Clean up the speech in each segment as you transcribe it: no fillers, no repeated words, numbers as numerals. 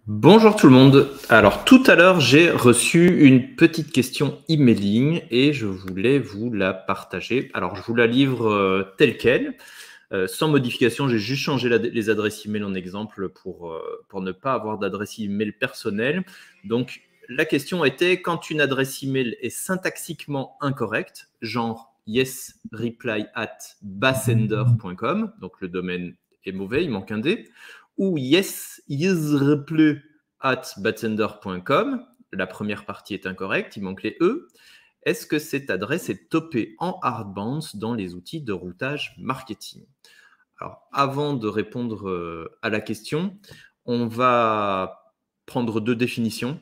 Bonjour tout le monde. Alors tout à l'heure, j'ai reçu une petite question emailing et je voulais vous la partager. Alors je vous la livre telle quelle, sans modification. J'ai juste changé les adresses email en exemple pour ne pas avoir d'adresse email personnelle. Donc la question était, quand une adresse email est syntaxiquement incorrecte, genre yesreply@bassender.com, donc le domaine est mauvais, il manque un D, ou yesreply@bassender.com, la première partie est incorrecte, il manque les E. Est-ce que cette adresse est topée en hard bounds dans les outils de routage marketing? Alors, avant de répondre à la question, on va prendre deux définitions.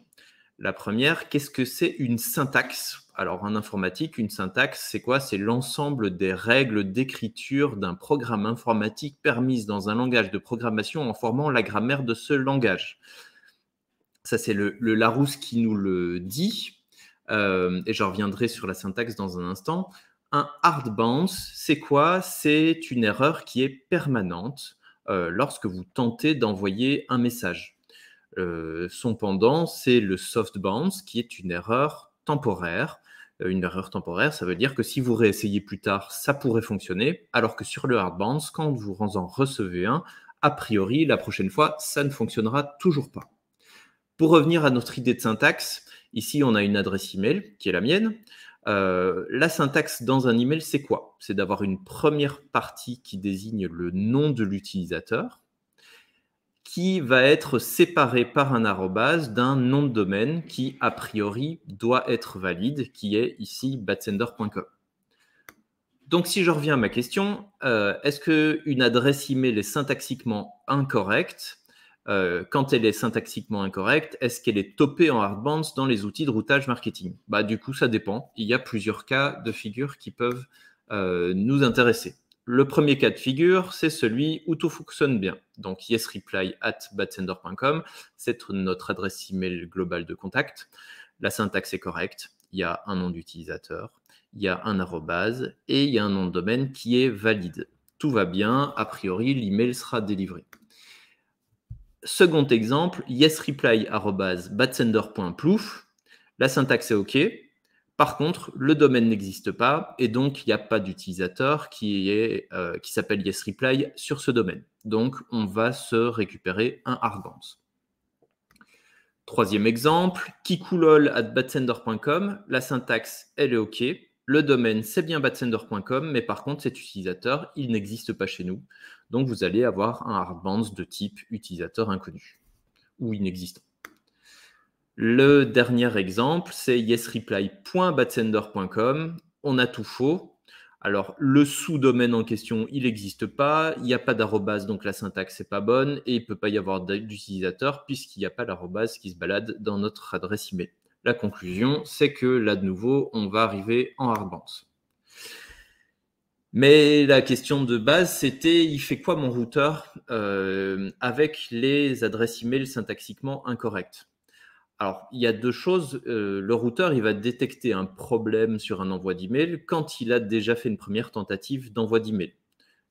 La première, qu'est-ce que c'est une syntaxe? Alors, en informatique, une syntaxe, c'est quoi? C'est l'ensemble des règles d'écriture d'un programme informatique permises dans un langage de programmation en formant la grammaire de ce langage. Ça, c'est le Larousse qui nous le dit. Et je reviendrai sur la syntaxe dans un instant. Un hard bounce, c'est quoi? C'est une erreur qui est permanente lorsque vous tentez d'envoyer un message. Son pendant, c'est le soft bounce, qui est une erreur temporaire. Une erreur temporaire, ça veut dire que si vous réessayez plus tard, ça pourrait fonctionner, alors que sur le hard bounce, quand vous en recevez un, a priori, la prochaine fois, ça ne fonctionnera toujours pas. Pour revenir à notre idée de syntaxe, ici, on a une adresse email qui est la mienne. La syntaxe dans un email, c'est quoi? C'est d'avoir une première partie qui désigne le nom de l'utilisateur, qui va être séparée par un arrobase d'un nom de domaine qui, a priori, doit être valide, qui est ici batsender.com. Donc, si je reviens à ma question, est-ce qu'une adresse email est syntaxiquement incorrecte? Quand elle est syntaxiquement incorrecte, est-ce qu'elle est topée en hard bounds dans les outils de routage marketing? Du coup, ça dépend. Il y a plusieurs cas de figure qui peuvent nous intéresser. Le premier cas de figure, c'est celui où tout fonctionne bien. Donc, yesreply@batsender.com, c'est notre adresse email globale de contact. La syntaxe est correcte. Il y a un nom d'utilisateur, il y a un arrobase et il y a un nom de domaine qui est valide. Tout va bien. A priori, l'email sera délivré. Second exemple, yesreply@batsender.plouf. La syntaxe est OK. Par contre, le domaine n'existe pas et donc il n'y a pas d'utilisateur qui s'appelle yesreply sur ce domaine. Donc, on va se récupérer un hard bounce. Troisième exemple, kikoulol@batsender.com. La syntaxe, elle est OK. Le domaine, c'est bien batsender.com, mais par contre, cet utilisateur, il n'existe pas chez nous. Donc, vous allez avoir un hard bounce de type utilisateur inconnu ou inexistant. Le dernier exemple, c'est yesreply.batsender.com. On a tout faux. Alors, le sous-domaine en question, il n'existe pas. Il n'y a pas d'arrobase, donc la syntaxe n'est pas bonne. Et il ne peut pas y avoir d'utilisateur puisqu'il n'y a pas l'arrobase qui se balade dans notre adresse email. La conclusion, c'est que là, de nouveau, on va arriver en hard bounce. Mais la question de base, c'était, il fait quoi mon routeur avec les adresses email syntaxiquement incorrectes? Alors, il y a deux choses. Le routeur, il va détecter un problème sur un envoi d'email quand il a déjà fait une première tentative d'envoi d'email.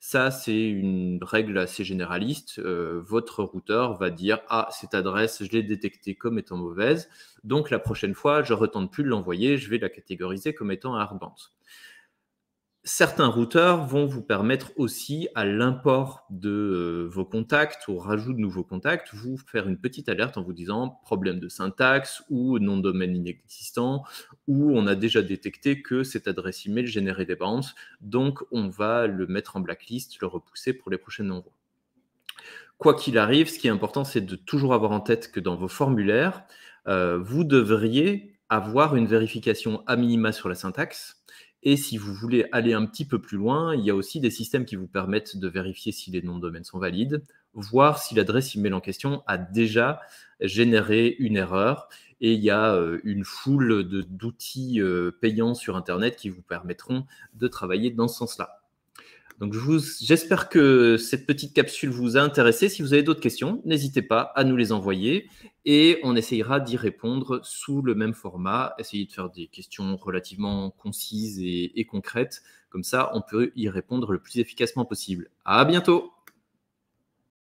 Ça, c'est une règle assez généraliste. Votre routeur va dire « Ah, cette adresse, je l'ai détectée comme étant mauvaise, donc la prochaine fois, je ne retente plus de l'envoyer, je vais la catégoriser comme étant hard bounce ». Certains routeurs vont vous permettre aussi, à l'import de vos contacts, au rajout de nouveaux contacts, vous faire une petite alerte en vous disant problème de syntaxe ou nom de domaine inexistant, ou on a déjà détecté que cette adresse email générait des bounces, donc on va le mettre en blacklist, le repousser pour les prochains envois. Quoi qu'il arrive, ce qui est important, c'est de toujours avoir en tête que dans vos formulaires, vous devriez avoir une vérification à minima sur la syntaxe. Et si vous voulez aller un petit peu plus loin, il y a aussi des systèmes qui vous permettent de vérifier si les noms de domaine sont valides, voir si l'adresse email en question a déjà généré une erreur. Et il y a une foule d'outils payants sur Internet qui vous permettront de travailler dans ce sens-là. Donc, j'espère que cette petite capsule vous a intéressé. Si vous avez d'autres questions, n'hésitez pas à nous les envoyer et on essayera d'y répondre sous le même format. Essayez de faire des questions relativement concises et concrètes. Comme ça, on peut y répondre le plus efficacement possible. À bientôt!